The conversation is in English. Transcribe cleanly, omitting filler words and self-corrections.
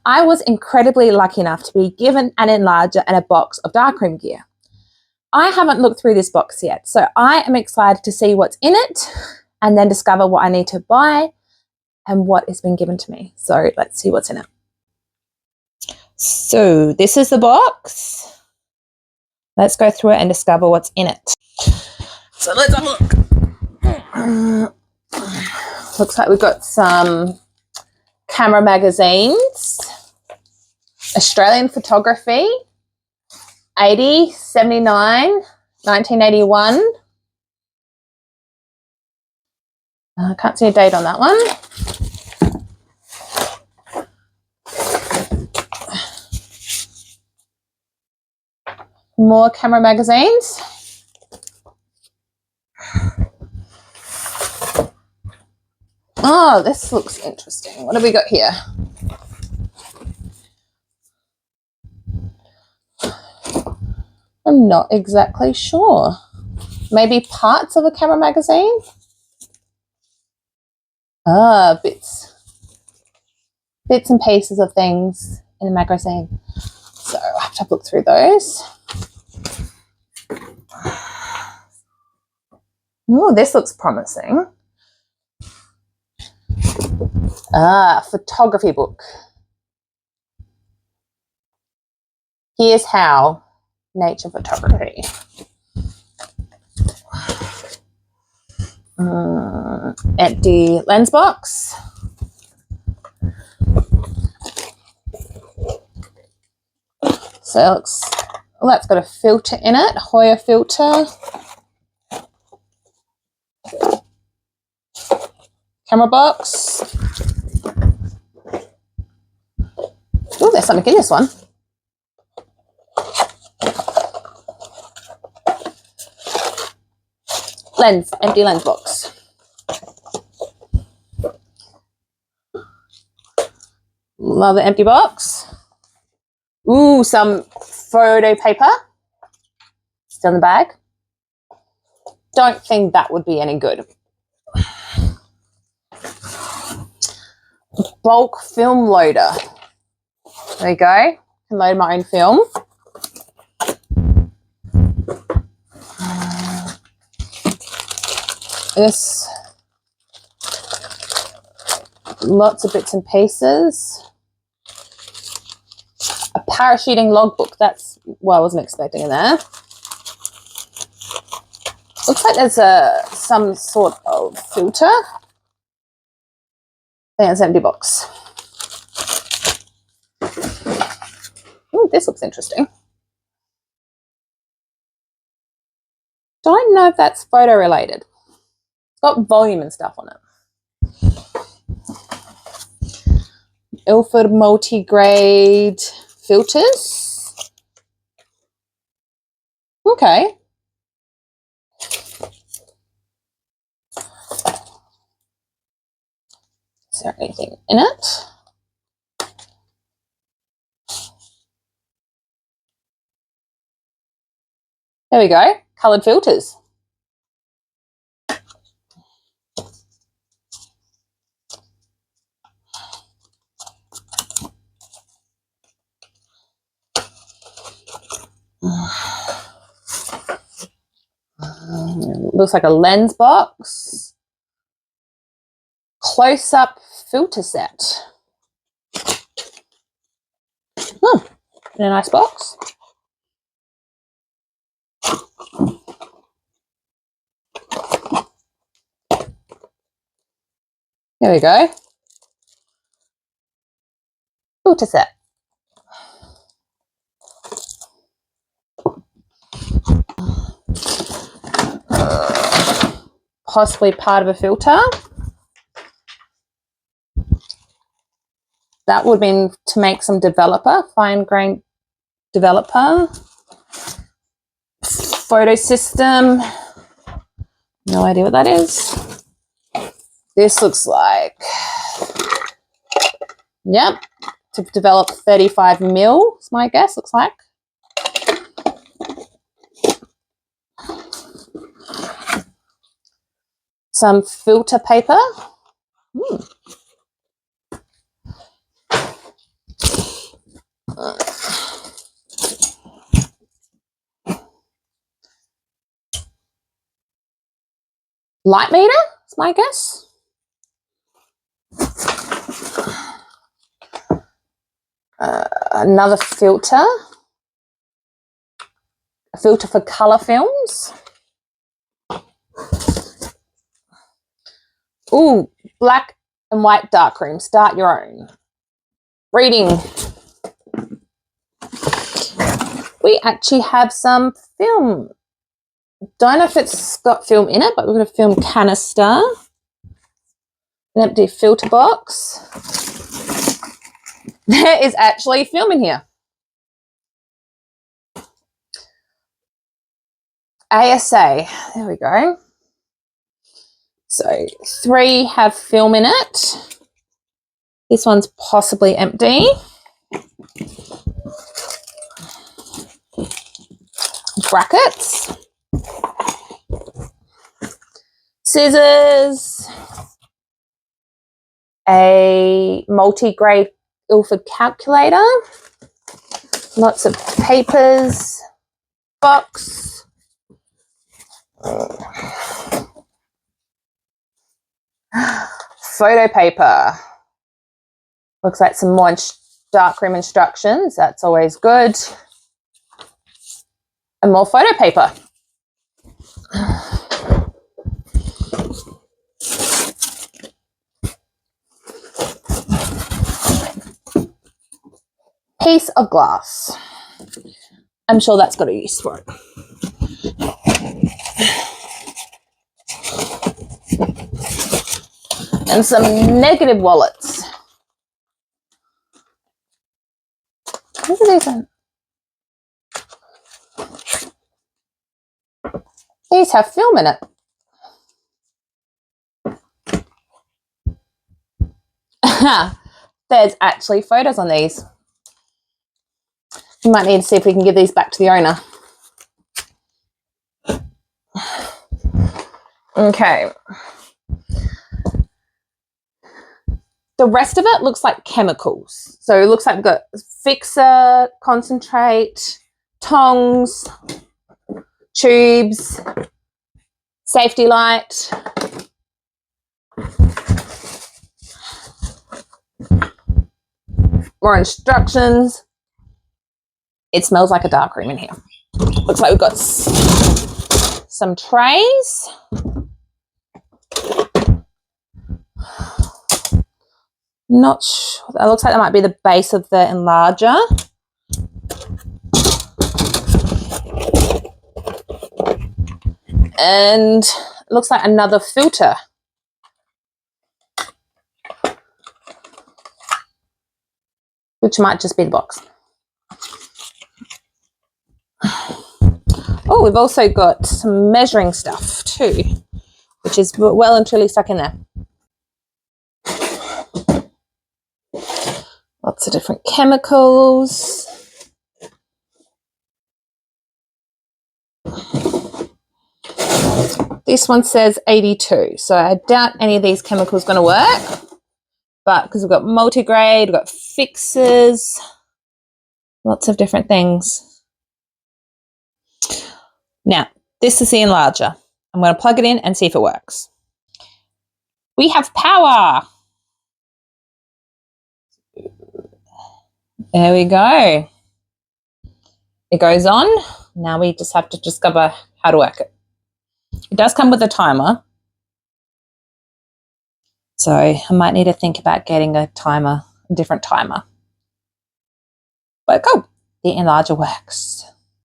I was incredibly lucky enough to be given an enlarger and a box of darkroom gear. I haven't looked through this box yet, so I am excited to see what's in it and then discover what I need to buy and what has been given to me. So let's see what's in it. So this is the box. Let's go through it and discover what's in it. So let's have a look. Looks like we've got some camera magazines, Australian photography, 80, 79, 1981. I can't see a date on that one. More camera magazines. Oh, this looks interesting. What have we got here? I'm not exactly sure. Maybe parts of a camera magazine? Ah, bits and pieces of things in a magazine. So I have to look through those. Oh, this looks promising. Ah, photography book. Here's how. Nature photography. Empty lens box. So it looks, well, that's got a filter in it, Hoya filter. Camera box. Oh, there's something in this one. Lens, empty lens box. Another empty box. Ooh, some photo paper. Still in the bag. Don't think that would be any good. Bulk film loader. There you go. I can load my own film. This, lots of bits and pieces. A parachuting logbook. That's what I wasn't expecting in there. Looks like there's some sort of filter. I think it's an empty box. Ooh, this looks interesting. Don't know if that's photo related. It's got volume and stuff on it. Ilford multi-grade filters. Okay. Is there anything in it? There we go. Coloured filters. Looks like a lens box. Close-up filter set. Oh, in a nice box. There we go. Filter set. Possibly part of a filter. That would have been to make some developer, fine grain developer. Photo system. No idea what that is. This looks like, yep, to develop 35 mil, is my guess, looks like. Some filter paper. Light meter is my guess. Another filter. A filter for colour films. Ooh, black and white darkroom. Start your own. Reading. We actually have some film. Don't know if it's got film in it, but we've got a film canister. An empty filter box. There is actually film in here. ASA. There we go. So 3 have film in it. This one's possibly empty. Brackets. Scissors. A multi-grade Ilford calculator. Lots of papers. Box. Photo paper. Looks like some more darkroom instructions. That's always good. And more photo paper. Piece of glass. I'm sure that's got a use for it. And some negative wallets. What are these on? These have film in it. There's actually photos on these. We might need to see if we can give these back to the owner. Okay. The rest of it looks like chemicals. So it looks like we've got fixer, concentrate, tongs, tubes, safety light. More instructions. It smells like a darkroom in here. Looks like we've got some trays. Not sure. That looks like that might be the base of the enlarger. And it looks like another filter. Which might just be the box. Oh, we've also got some measuring stuff too, which is well and truly stuck in there. Lots of different chemicals. This one says 82, so I doubt any of these chemicals are going to work. But because we've got multigrade, we've got fixes, lots of different things. Now, this is the enlarger. I'm going to plug it in and see if it works. We have power. There we go. It goes on. Now we just have to discover how to work it. It does come with a timer. So I might need to think about getting a timer, a different timer. But go, the enlarger works.